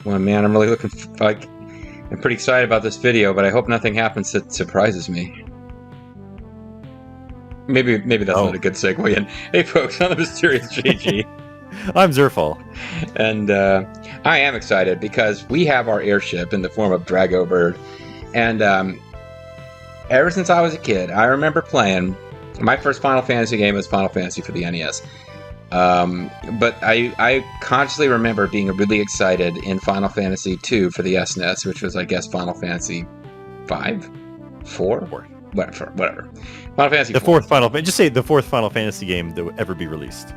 Well, man, I'm really looking like I'm pretty excited about this video, but I hope nothing happens that surprises me. Maybe that's not a good segue in. Hey, folks, I'm the Mysterious JG. I'm Zerfall. And I am excited because we have our airship in the form of Dragobird. And ever since I was a kid, I remember playing. My first Final Fantasy game was Final Fantasy for the NES. But I consciously remember being really excited in Final Fantasy 2 for the SNES, which was, I guess, Final Fantasy 5? 4? Whatever. Final Fantasy 4. Fourth Final Fantasy. Just say the fourth Final Fantasy game that would ever be released.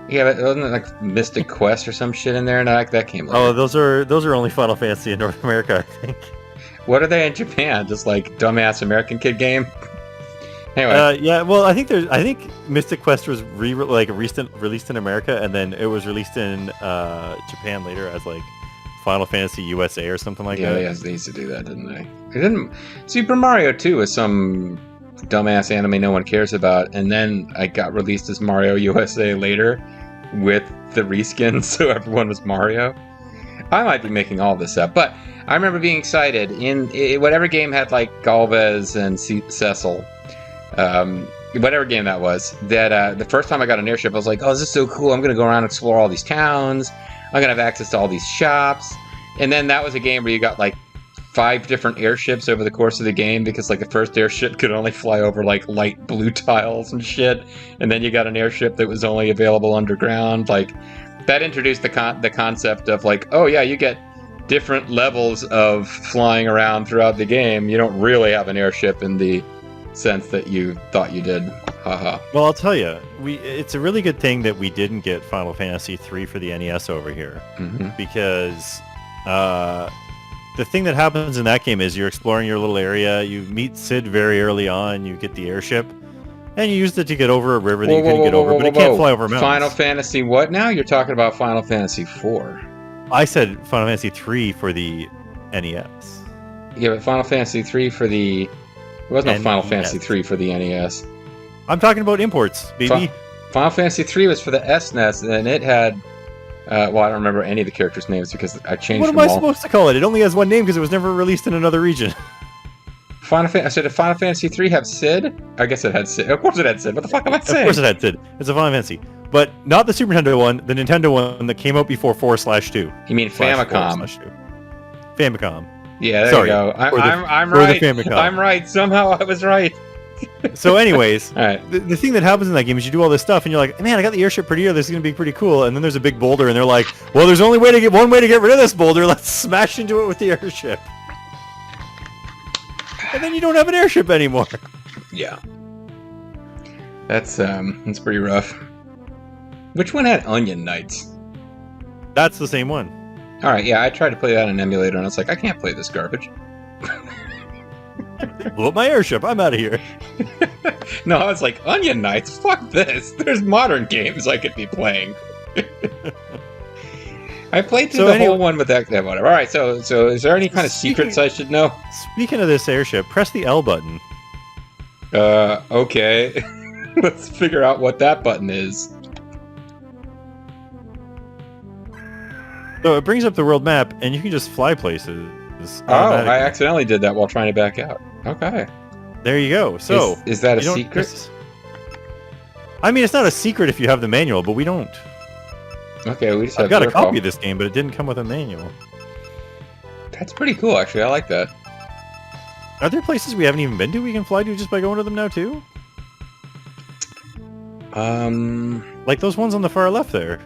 Yeah, but wasn't it like Mystic Quest or some shit in there? No, that came later. Oh, those are only Final Fantasy in North America, I think. What are they in Japan? Just like dumbass American kid game? Anyway. Yeah, well, I think Mystic Quest was released in America, and then it was released in Japan later as like Final Fantasy USA or something like that. Yeah, they used to do that, didn't they? They didn't. Super Mario 2 was some dumbass anime no one cares about, and then I got released as Mario USA later with the reskins, so everyone was Mario. I might be making all this up, but I remember being excited in whatever game had like Galvez and Cecil. Whatever game that was, that the first time I got an airship, I was like, oh, this is so cool. I'm going to go around and explore all these towns. I'm going to have access to all these shops. And then that was a game where you got like 5 different airships over the course of the game, because like the first airship could only fly over like light blue tiles and shit. And then you got an airship that was only available underground. Like that introduced the concept of like, oh yeah, you get different levels of flying around throughout the game. You don't really have an airship in the sense that you thought you did. Haha. Well, I'll tell you, it's a really good thing that we didn't get Final Fantasy 3 for the NES over here, because the thing that happens in that game is you're exploring your little area, you meet Cid very early on, you get the airship, and you used it to get over a river that you couldn't get over, but it can't fly over mountains. Final Fantasy what now? You're talking about Final Fantasy 4. I said Final Fantasy 3 for the NES. Yeah, but Final Fantasy 3 for the... There was no Final Fantasy 3 for the NES. I'm talking about imports, baby. Final Fantasy 3 was for the SNES, and it had... well, I don't remember any of the characters' names because I changed them all. What am I supposed to call it? It only has one name because it was never released in another region. I said, did Final Fantasy 3 have Cid? I guess it had Cid. Of course it had Cid. What the fuck am I saying? Of course it had Cid. It's a Final Fantasy. But not the Super Nintendo one, the Nintendo one that came out before 4/2. You mean Famicom? Famicom. Yeah, there you go. I'm right. I'm right. Somehow I was right. So anyways, all right. The thing that happens in that game is you do all this stuff and you're like, man, I got the airship pretty here. This is going to be pretty cool. And then there's a big boulder and they're like, well, there's only one way to get rid of this boulder. Let's smash into it with the airship. And then you don't have an airship anymore. Yeah. That's pretty rough. Which one had Onion Knights? That's the same one. All right, yeah, I tried to play that on an emulator, and I was like, I can't play this garbage. Blow up my airship. I'm out of here. No, I was like, Onion Knights? Fuck this. There's modern games I could be playing. I played through the whole one with that. Whatever. All right, so is there any kind of secrets I should know? Speaking of this airship, press the L button. Okay. Let's figure out what that button is. So it brings up the world map, and you can just fly places. Oh, I accidentally did that while trying to back out. Okay. There you go. So is that a secret? I mean, it's not a secret if you have the manual, but we don't. Okay, we just I've got a copy of this game, but it didn't come with a manual. That's pretty cool, actually. I like that. Are there places we haven't even been to we can fly to just by going to them now, too? Like those ones on the far left there.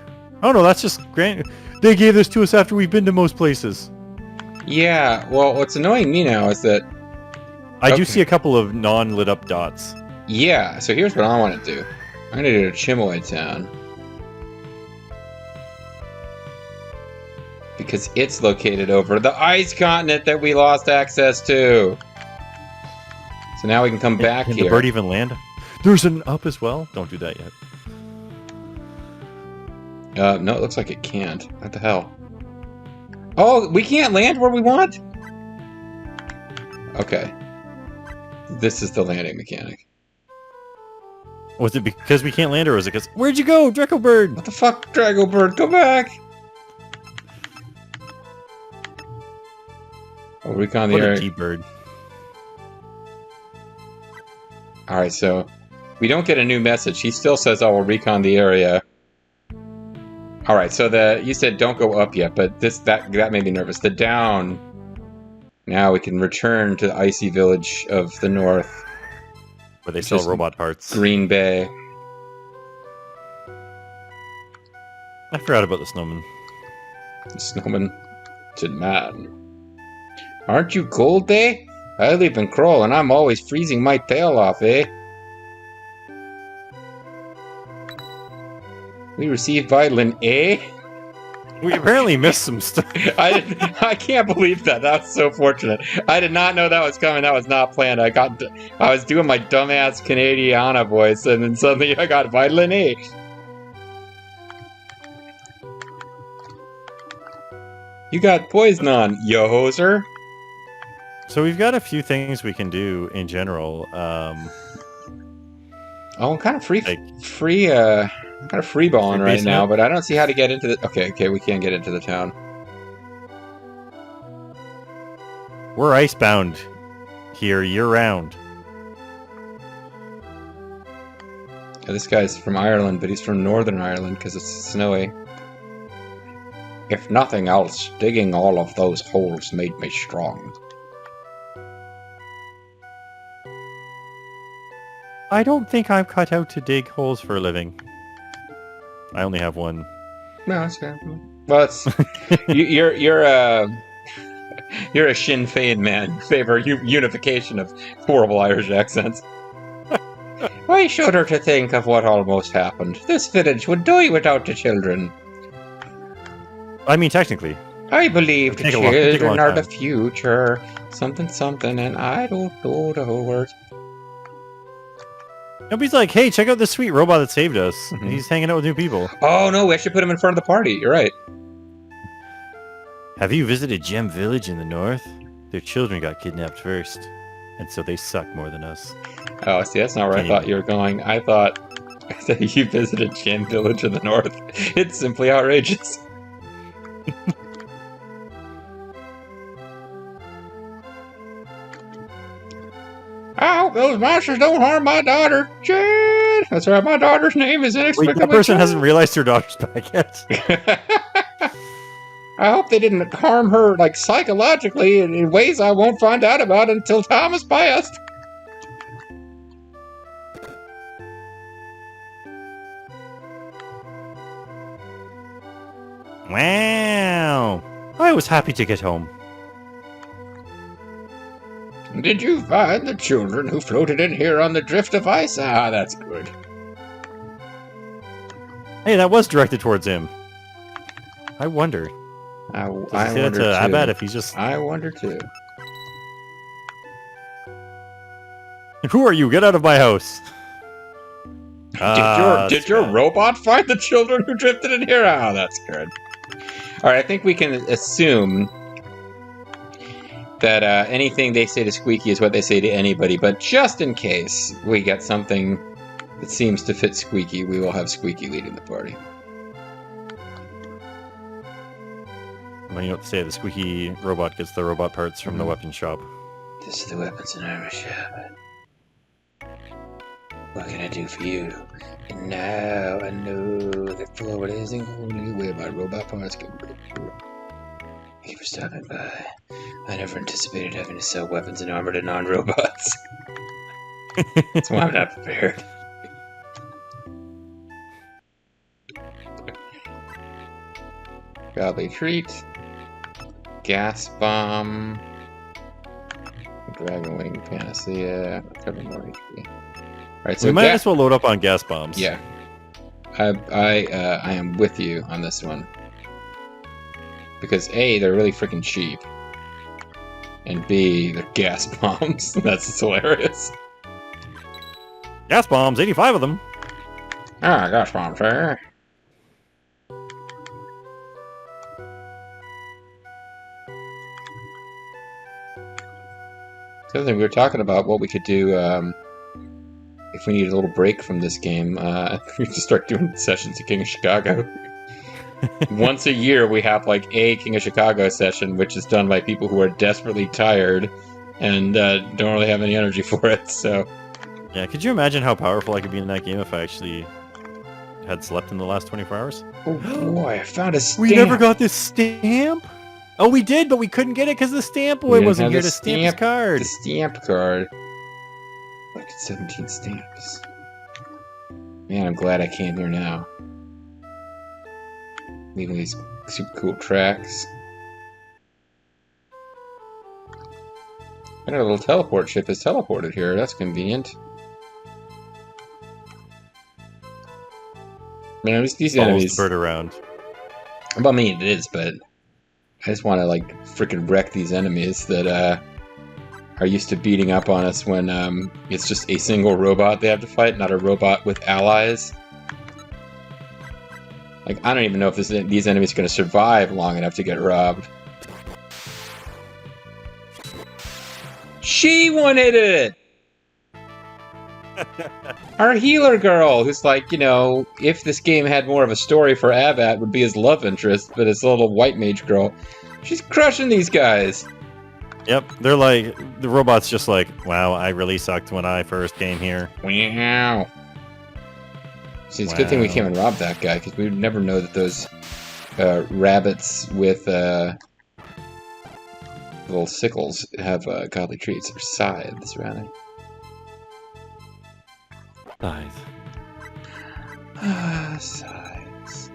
Oh, no, that's just Grant. They gave this to us after we've been to most places. Yeah, well, what's annoying me now is that... I do see a couple of non-lit up dots. Yeah, so here's what I want to do. I'm going to go to Chimoy Town. Because it's located over the ice continent that we lost access to. So now we can come back here. Can the bird even land? There's an up as well? Don't do that yet. No, it looks like it can't. What the hell? Oh, we can't land where we want? Okay. This is the landing mechanic. Was it because we can't land, or was it because... Where'd you go, Dracobird? What the fuck, Dragobird? Come back! We'll recon the What a area. T-bird. Alright, so we don't get a new message. He still says, "I will recon the area." Alright, so you said don't go up yet, but that made me nervous. The down. Now we can return to the icy village of the north. Where they sell robot parts. Green Bay. I forgot about the snowman. The snowman to man. Aren't you cold, eh? I live in Kroll and I'm always freezing my tail off, eh? We received Violin, eh? We apparently missed some stuff. I can't believe that. That was so fortunate. I did not know that was coming. That was not planned. I was doing my dumbass Canadiana voice, and then suddenly I got Violin A. You got poison on, yo hoser. So we've got a few things we can do in general. I'm kind of freeballing right basement? now, but I don't see how to get into the... Okay, we can't get into the town. We're icebound here year-round. Yeah, this guy's from Ireland, but he's from Northern Ireland because it's snowy. If nothing else, digging all of those holes made me strong. I don't think I'm cut out to dig holes for a living. I only have one. No, that's fair. Well, it's you're a Sinn Féin man. You favor unification of horrible Irish accents. Why shudder to think of what almost happened? This village would die without the children. I mean, technically. I believe the Take a long children are time. the future. Something, something, and I don't know the whole words. Nobody's like, hey, check out this sweet robot that saved us. Mhm. He's hanging out with new people. Oh no, we should put him in front of the party. You're right. Have you visited Gem Village in the north? Their children got kidnapped first, and so they suck more than us. Oh, see, that's not where I thought you were going. I thought that you visited Gem Village in the north. It's simply outrageous. I hope those monsters don't harm my daughter, Jen. That's right, my daughter's name is Wait, inexplicably that person Jen. hasn't realized her daughter's back yet. I hope they didn't harm her, like, psychologically in ways I won't find out about until Thomas passed. Wow. I was happy to get home. Did you find the children who floated in here on the drift of ice? Ah, that's good. Hey, that was directed towards him. I wonder. I Does he wonder say that too. to Abad if he's just... I wonder too. Who are you? Get out of my house. Did your robot find the children who drifted in here? Oh, that's good. All right, I think we can assume that anything they say to Squeaky is what they say to anybody, but just in case we get something that seems to fit Squeaky, we will have Squeaky leading the party. Well, you know what to say. The squeaky robot gets the robot parts from the weapon shop. This is the weapons and armor shop. What can I do for you? And now I know that forward isn't only where my robot parts can go. Thank you for stopping by. I never anticipated having to sell weapons and armor to non-robots. That's why I'm not prepared. Godly treat. Gas bomb. Dragon wing panacea. Recover more HP. Alright, so we might as well load up on gas bombs. Yeah. I am with you on this one. Because A, they're really freaking cheap. And B, they're gas bombs. That's just hilarious. Gas bombs, 85 of them. Ah, gas bombs, eh? The other thing we were talking about, what we could do if we need a little break from this game, we could start doing sessions at King of Chicago. Once a year, we have like a King of Chicago session, which is done by people who are desperately tired and don't really have any energy for it. So, yeah, could you imagine how powerful I could be in that game if I actually had slept in the last 24 hours? oh boy, I found a stamp. We never got this stamp. Oh, we did, but we couldn't get it because the stamp boy wasn't here to stamp his card. The stamp card. Look at 17 stamps. Man, I'm glad I came here now. Leaving these super cool tracks. And our little teleport ship is teleported here. That's convenient. Man, these enemies. Bird around. Well, I mean, it is, but I just want to like freaking wreck these enemies that are used to beating up on us when it's just a single robot they have to fight, not a robot with allies. Like, I don't even know if these enemies are going to survive long enough to get robbed. She wanted it! Our healer girl, who's like, you know, if this game had more of a story for Abbat, would be his love interest, but it's a little white mage girl. She's crushing these guys! Yep, they're like, the robot's just like, wow, I really sucked when I first came here. Wow. See, it's a good thing we came and robbed that guy, because we would never know that those rabbits with little sickles have godly treats, or scythes, rather. Scythe. Scythes.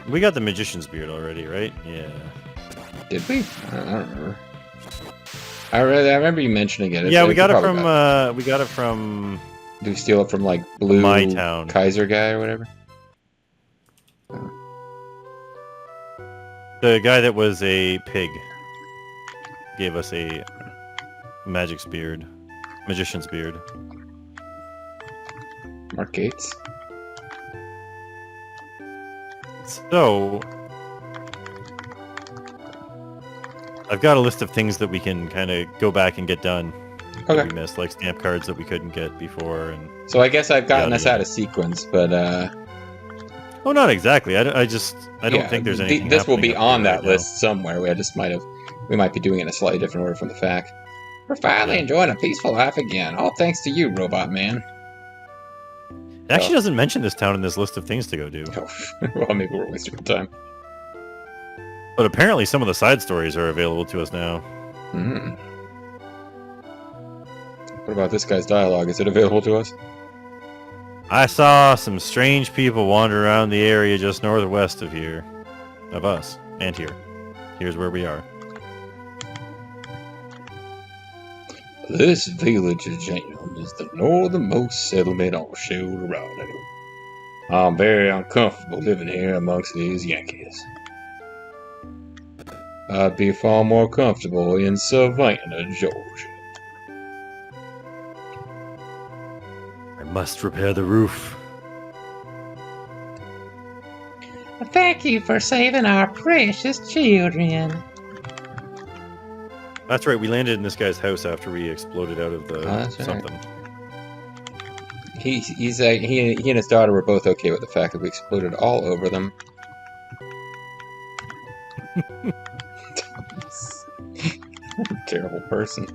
We got the magician's beard already, right? Yeah. Did we? I don't remember. I remember you mentioning it. Yeah, we got it from. Did we steal it from like Blue My Town Kaiser guy or whatever? The guy that was a pig gave us a magic's beard, magician's beard. Mark Gates. So, I've got a list of things that we can kind of go back and get done. Okay. That we missed, like stamp cards that we couldn't get before, and so I guess I've gotten us out of sequence, but oh, not exactly. I don't think there's anything. This will be on that right list somewhere. We might be doing it in a slightly different order from the fact. We're finally enjoying a peaceful life again, all thanks to you, Robot Man. It actually doesn't mention this town in this list of things to go do. Oh, well, maybe we're wasting time. But apparently some of the side stories are available to us now. Mm. What about this guy's dialogue? Is it available to us? I saw some strange people wander around the area just northwest of here. Of us. And here. Here's where we are. This village of Jam is the northernmost settlement on Shield-Rado. I'm very uncomfortable living here amongst these Yankees. I'd be far more comfortable in Savannah, Georgia. I must repair the roof. Thank you for saving our precious children. That's right, we landed in this guy's house after we exploded out of the something. Right. He and his daughter were both okay with the fact that we exploded all over them. Terrible person.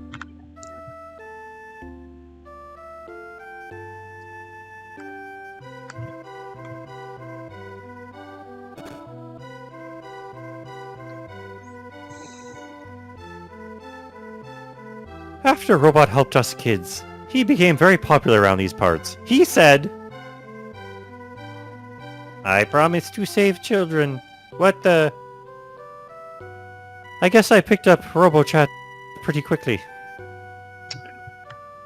After Robot helped us kids, he became very popular around these parts. He said, I promised to save children. What the... I guess I picked up RoboChat pretty quickly.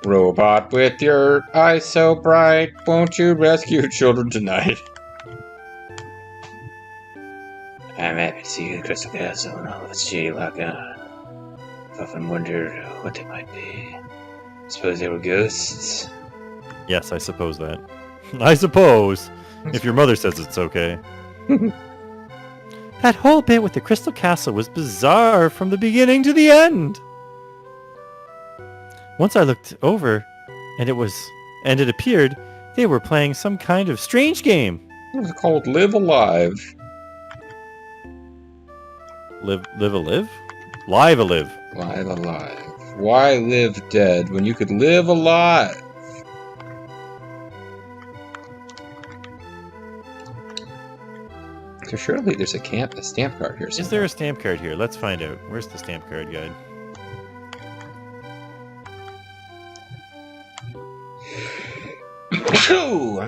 Robot with your eyes so bright, won't you rescue children tonight? I'm happy to see the Crystal Castle and all of its shady lock on. I've often wondered what they might be. Suppose they were ghosts? Yes, I suppose that. I suppose. If your mother says it's okay. That whole bit with the Crystal Castle was bizarre from the beginning to the end. Once I looked over, and it appeared they were playing some kind of strange game. What is it called? Live Alive. Live a live? Live a live. Live Alive. Why live dead when you could live alive? So surely there's a stamp card here somewhere. Is there a stamp card here? Let's find out. Where's the stamp card guide?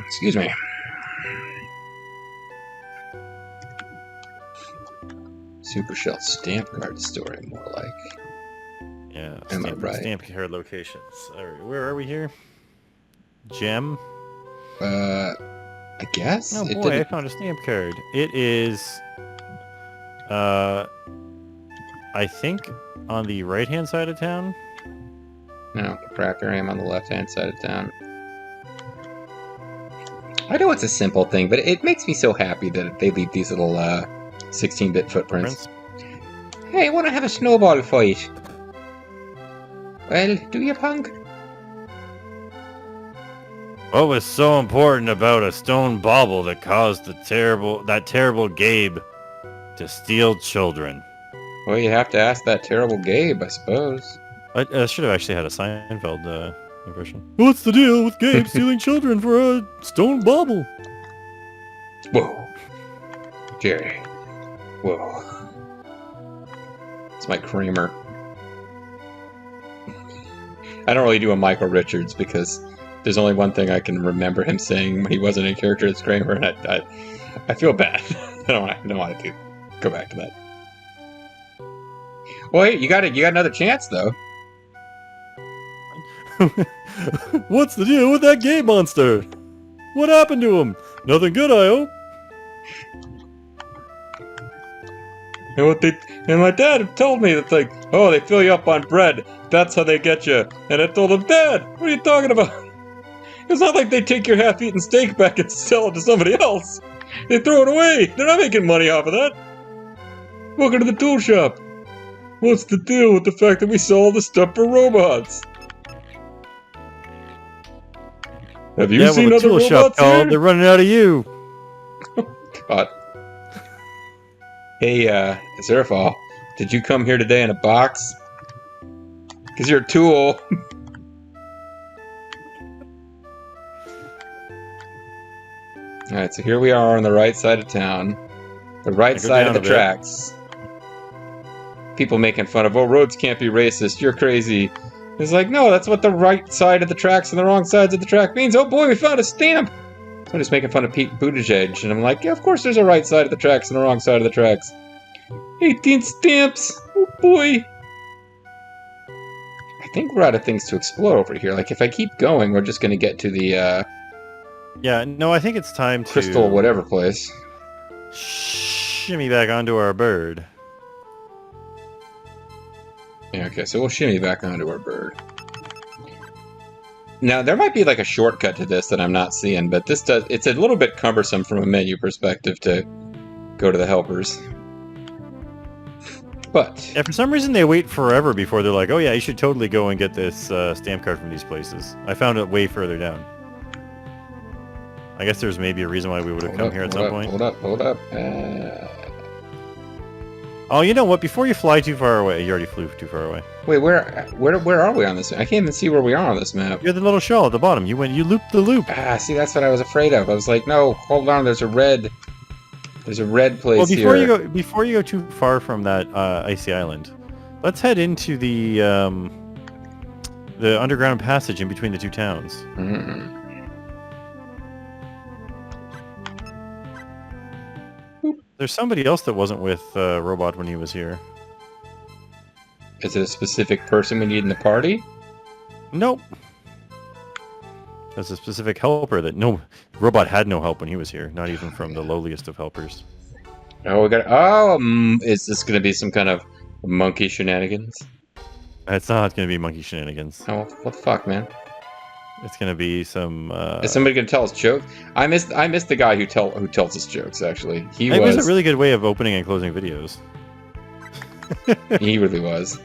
Excuse me. Super Shell stamp card story, more like. Yeah, Am I right? Stamp card locations. All right, where are we here? Gem? I guess? Oh boy, I found a stamp card. It is, I think on the right-hand side of town. No, crap, I am on the left-hand side of town. I know it's a simple thing, but it makes me so happy that they leave these little 16-bit footprints. Hey, wanna have a snowball fight? Well, do you, punk? What was so important about a stone bauble that caused that terrible Gabe to steal children? Well, you have to ask that terrible Gabe, I suppose. I should have actually had a Seinfeld impression. What's the deal with Gabe stealing children for a stone bauble? Whoa. Jerry. Whoa. It's my Kramer. I don't really do a Michael Richards because there's only one thing I can remember him saying when he wasn't in character as Kramer, and I feel bad. I don't want to go back to that. Well, hey, you got another chance though. What's the deal with that Gabe monster? What happened to him? Nothing good, I hope. And my dad told me that they fill you up on bread. That's how they get you. And I told him, Dad, what are you talking about? It's not like they take your half-eaten steak back and sell it to somebody else. They throw it away. They're not making money off of that. Welcome to the tool shop. What's the deal with the fact that we sell all this stuff for robots? Have you seen other robots shop here? They're running out of you. God. Hey, Zerafall, did you come here today in a box? Because you're a tool. Alright, so here we are on the right side of town. The right side of the tracks. People making fun of, oh, roads can't be racist, you're crazy. It's like, no, that's what the right side of the tracks and the wrong sides of the track means. Oh boy, we found a stamp! I'm just making fun of Pete Buttigieg, and I'm like, yeah, of course there's a right side of the tracks and a wrong side of the tracks. 18 stamps! Oh boy! I think we're out of things to explore over here. Like, if I keep going, we're just gonna get to the, Yeah, no, I think it's time to... Crystal whatever place. Shimmy back onto our bird. Yeah, okay, so we'll shimmy back onto our bird. Now, there might be like a shortcut to this that I'm not seeing, but it's a little bit cumbersome from a menu perspective to go to the helpers. But... yeah, for some reason they wait forever before they're like, oh yeah, you should totally go and get this stamp card from these places. I found it way further down. I guess there's maybe a reason why we would have come here at some point. Hold up. Oh, you know what? Before you fly too far away, you already flew too far away. Wait, where are we on this? I can't even see where we are on this map. You're the little shell at the bottom. You looped the loop. Ah, see, that's what I was afraid of. I was like, no, hold on. There's a red place here. Well, before you go too far from that icy island, let's head into the underground passage in between the two towns. Mm-hmm. There's somebody else that wasn't with Robot when he was here. Is it a specific person we need in the party? Nope. There's a specific helper that Robot had no help when he was here, not even from the lowliest of helpers. Oh, is this going to be some kind of monkey shenanigans? It's not going to be monkey shenanigans. Oh, what the fuck, man? It's going to be some... Is somebody going to tell us jokes? I missed the guy who tells us jokes, actually. It was a really good way of opening and closing videos. He really was.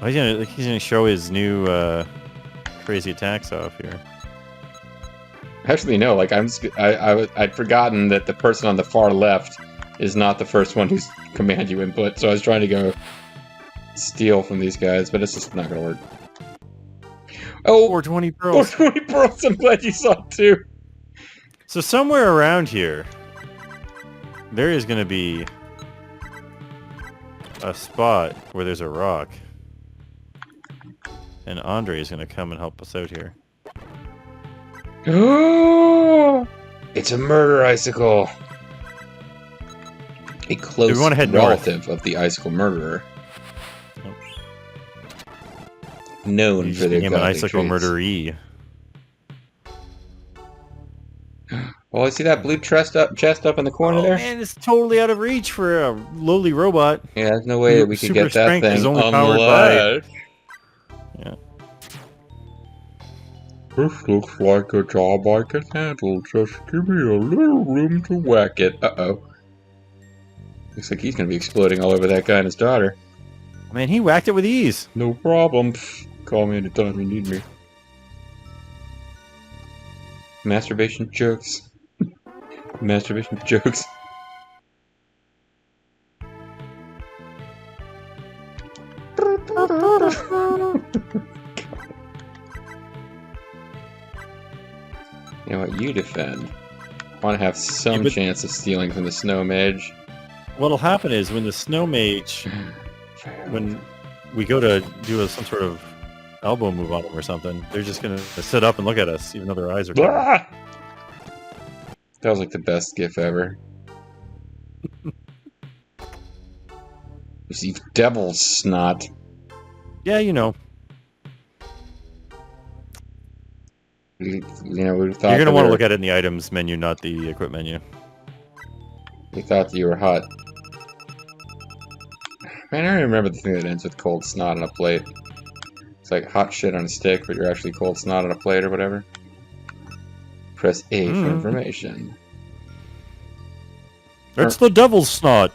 He's gonna show his new crazy attacks off here. Actually, no. Like I'd forgotten that the person on the far left is not the first one whose command you input. So I was trying to go steal from these guys, but it's just not gonna work. Oh, 420 pearls. 420 pearls. I'm glad you saw it too. So somewhere around here, there is going to be a spot where there's a rock. And Andre is going to come and help us out here. Oh, it's a murder icicle. A close relative of the icicle murderer. Known for their godly an icicle murderee. Well, I see that blue chest up in the corner there. Man, it's totally out of reach for a lowly robot. Yeah, there's no way that we could get that thing is only powered by... Yeah. This looks like a job I can handle. Just give me a little room to whack it. Uh-oh. Looks like he's gonna be exploding all over that guy and his daughter. Man, he whacked it with ease. No problem. Call me anytime you need me. Masturbation jokes. Masturbation jokes. You know what? You defend. I want to have some chance of stealing from the snow mage. What'll happen is when the snow mage, when we go to do some sort of elbow move on them or something, they're just gonna sit up and look at us, even though their eyes are closed. That was like the best gif ever. You see devil snot. Yeah, you know. You know, we thought you're gonna want to look at it in the items menu, not the equip menu. We thought that you were hot. Man, I don't remember the thing that ends with cold snot on a plate. It's like hot shit on a stick, but you're actually cold snot on a plate or whatever. Press A for information. It's the devil's snot.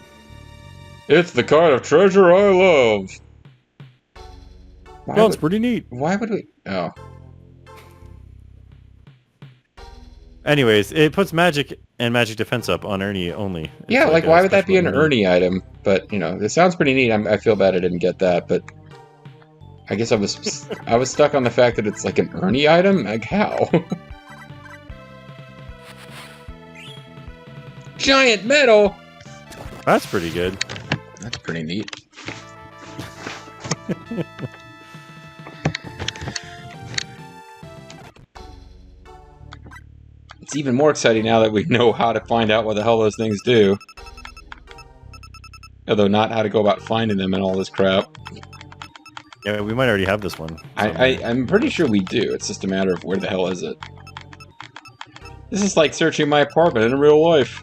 It's the kind of treasure I love. That's pretty neat. Why would we... Oh. Anyways, it puts magic and magic defense up on Ernie only. Yeah, like why would that be an Ernie item? But, you know, it sounds pretty neat. I feel bad I didn't get that, but... I guess I was stuck on the fact that it's like an Ernie item? Like, how? Giant metal! That's pretty good. That's pretty neat. It's even more exciting now that we know how to find out what the hell those things do. Although not how to go about finding them and all this crap. Yeah, we might already have this one. I'm pretty sure we do. It's just a matter of where the hell is it. This is like searching my apartment in real life.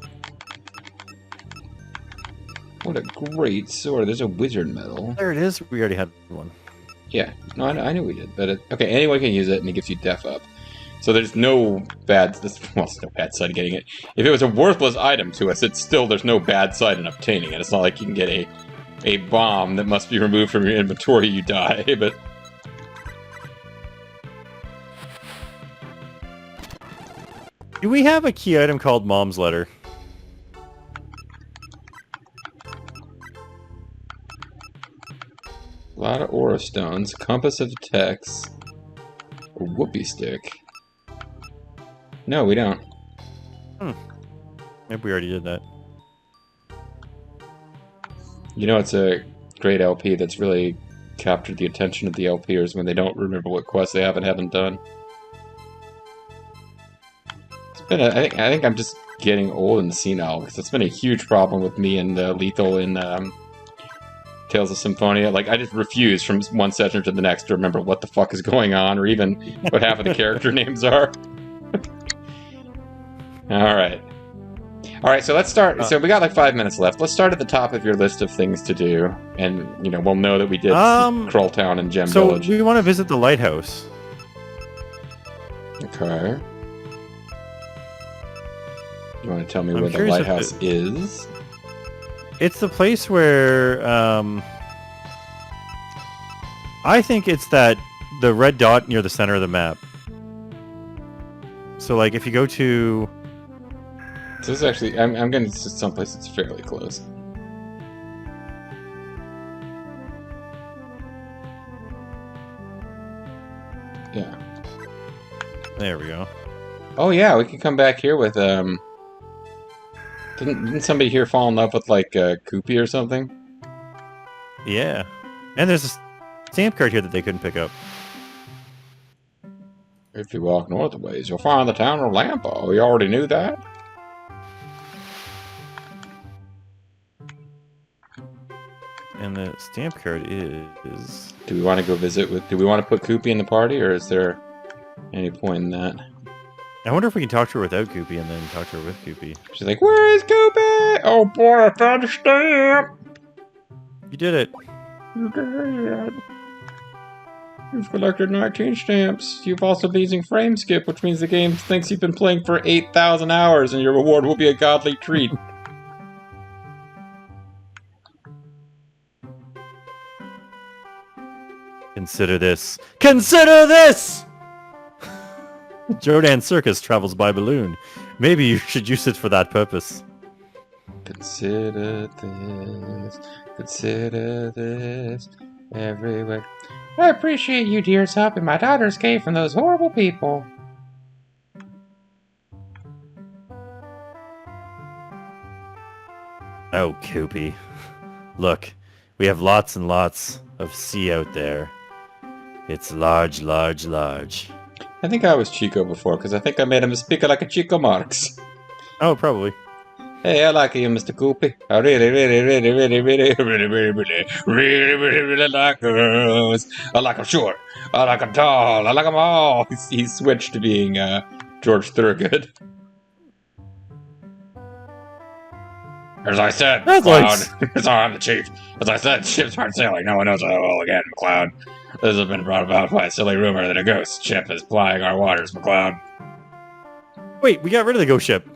What a great sword. There's a wizard medal. There it is. We already had one. Yeah. No, I knew we did. But okay, anyone can use it, and it gives you def up. So there's no bad... Well, there's no bad side of getting it. If it was a worthless item to us, there's no bad side in obtaining it. It's not like you can get a bomb that must be removed from your inventory, you die, but... Do we have a key item called Mom's Letter? A lot of aura stones, compass of text, a whoopee stick. No, we don't. Maybe we already did that. You know, it's a great LP that's really captured the attention of the LPers when they don't remember what quests they haven't done. It's been I think I'm just getting old and senile, because it's been a huge problem with me and Lethal in Tales of Symphonia. Like, I just refuse from one session to the next to remember what the fuck is going on, or even what half of the character names are. Alright, so let's start. So we got like 5 minutes left. Let's start at the top of your list of things to do. And, you know, we'll know that we did Krulltown and Gem Village. So we want to visit the lighthouse. Okay. You want to tell me where the lighthouse is? It's the place where, I think it's the red dot near the center of the map. So So, like, if you go to... So this is actually... I'm getting to someplace that's fairly close. Yeah. There we go. Oh yeah, we could come back here with Didn't somebody here fall in love with like Koopy or something? Yeah, and there's a stamp card here that they couldn't pick up. If you walk north a ways, you'll find the town of Lampo. You already knew that. And the stamp card is... Do we want to go visit with... Do we want to put Koopy in the party, or is there any point in that? I wonder if we can talk to her without Koopy and then talk to her with Koopy. She's like, where is Koopy? Oh boy, I found a stamp! You did it. You did it. You've collected 19 stamps. You've also been using frame skip, which means the game thinks you've been playing for 8,000 hours, and your reward will be a godly treat. Consider this. Consider this! Jodan Circus travels by balloon. Maybe you should use it for that purpose. Consider this. Consider this. Everywhere. I appreciate you dears helping my daughter escape from those horrible people. Oh, Koopy. Look, we have lots and lots of sea out there. It's large, large, large. I think I was Chico before, because I think I made him speak like a Chico Marx. Oh, probably. Hey, I like you, Mr. Koopy. I really like girls. I like them short. I like them tall. I like them all. He switched to being George Thorogood. As I said, McLeod. As I'm the chief. As I said, ships aren't sailing. No one knows how well again, McLeod. This has been brought about by a silly rumor that a ghost ship is plying our waters, McLeod. Wait, we got rid of the ghost ship.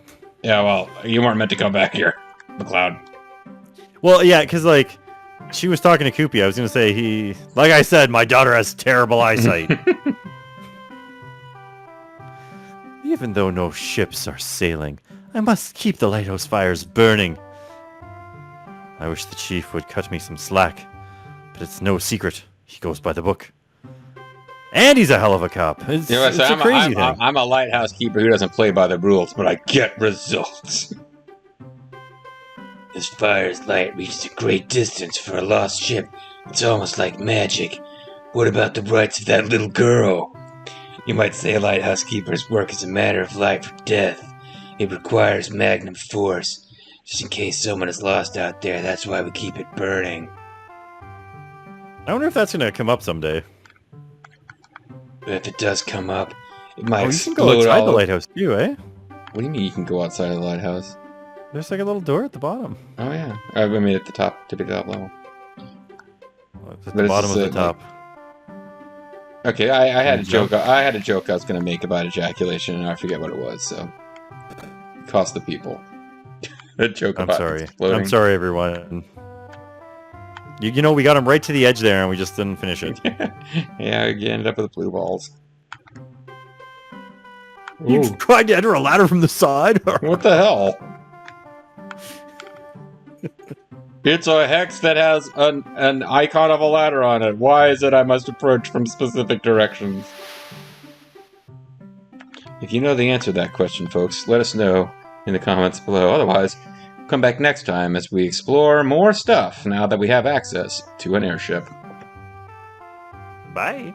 Yeah, well, you weren't meant to come back here, McLeod. Well, yeah, because, like, she was talking to Koopy. I was going to say, like I said, my daughter has terrible eyesight. Even though no ships are sailing, I must keep the lighthouse fires burning. I wish the chief would cut me some slack, but it's no secret. He goes by the book. And he's a hell of a cop. It's a crazy thing. I'm a lighthouse keeper who doesn't play by the rules, but I get results. This fire's light reaches a great distance for a lost ship. It's almost like magic. What about the rights of that little girl? You might say a lighthouse keeper's work is a matter of life or death. It requires magnum force. Just in case someone is lost out there, that's why we keep it burning. I wonder if that's going to come up someday. If it does come up, it might explode. You can go outside the lighthouse too, eh? What do you mean you can go outside of the lighthouse? There's like a little door at the bottom. Oh yeah, I mean at the top, to the top level. Well, it's at the bottom of the top. Like... Okay, I had a joke. I had a joke I was going to make about ejaculation, and I forget what it was. So, it cost the people. A joke about exploding. I'm sorry, everyone. You know, we got him right to the edge there, and we just didn't finish it. Yeah, you ended up with blue balls. You tried to enter a ladder from the side? What the hell? It's a hex that has an icon of a ladder on it. Why is it I must approach from specific directions? If you know the answer to that question, folks, let us know in the comments below. Otherwise, come back next time as we explore more stuff now that we have access to an airship. Bye.